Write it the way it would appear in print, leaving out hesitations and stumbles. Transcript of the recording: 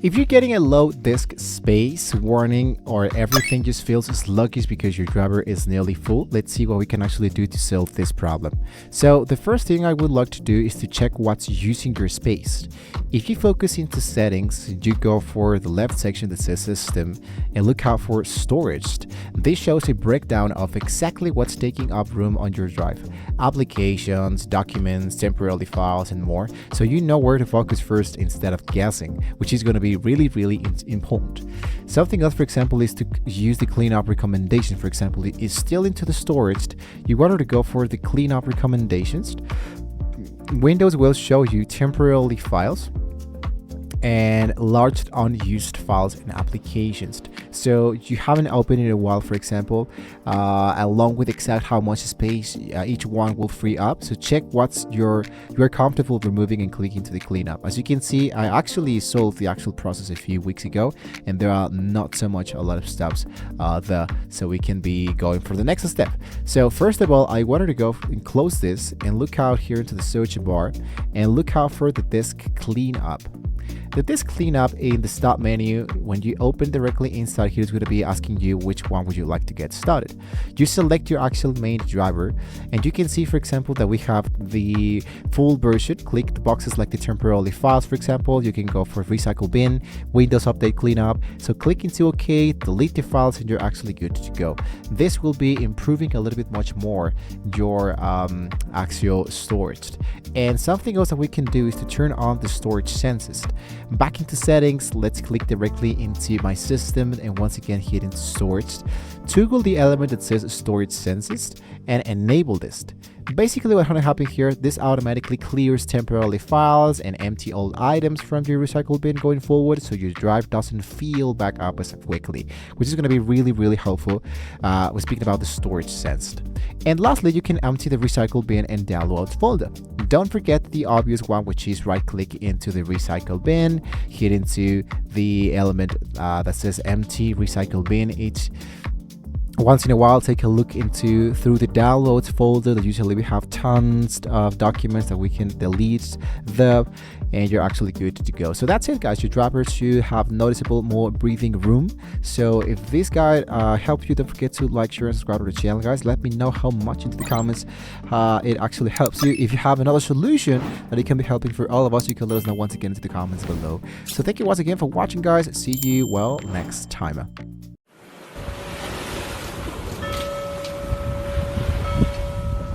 If you're getting a low disk space warning or everything just feels sluggish because your driver is nearly full, let's see what we can actually do to solve this problem. So the first thing I would like to do is to check what's using your space. If you focus into settings, you go for the left section that says system and look out for storage. This shows a breakdown of exactly what's taking up room on your drive. Applications, documents, temporary files, and more. So you know where to focus first instead of guessing, which is going to be really important. Something else, for example, is to use the cleanup recommendation. For example, it is still into the storage. You want to go for the cleanup recommendations. Windows will show you temporary files and large unused files and applications. So you haven't opened it in a while, for example, along with exact how much space each one will free up. So check what's you're comfortable removing and clicking to the cleanup. As you can see, I actually solved the actual process a few weeks ago, and there are not so much a lot of steps there, so we can be going for the next step. So first of all, I wanted to go and close this and look out here into the search bar and look out for the disk cleanup. The disk cleanup in the start menu, when you open directly inside here, is going to be asking you which one would you like to get started. You select your actual main driver, and you can see, for example, that we have the full version. Click the boxes like the temporary files, for example. You can go for recycle bin, Windows update cleanup. So click into OK, delete the files, and you're actually good to go. This will be improving a little bit much more your actual storage. And something else that we can do is to turn on the storage census. Back into settings, let's click directly into my system and once again hit into storage. Toggle the element that says storage census and enable this. Basically what happens here, this automatically clears temporary files and empty old items from your recycle bin going forward, so your drive doesn't fill back up as quickly, which is going to be really helpful. We're speaking about the storage sensed. And lastly, you can empty the recycle bin and download folder. Don't forget the obvious one, which is right click into the recycle bin, hit into the element that says empty recycle bin. Once in a while, take a look through the downloads folder. That usually we have tons of documents that we can delete there, and you're actually good to go. So that's it, guys. Your driver should have noticeable more breathing room. So if this guide helped you, don't forget to like, share, and subscribe to the channel, guys. Let me know how much into the comments it actually helps you. If you have another solution that it can be helping for all of us, you can let us know once again into the comments below. So thank you once again for watching, guys. See you next time.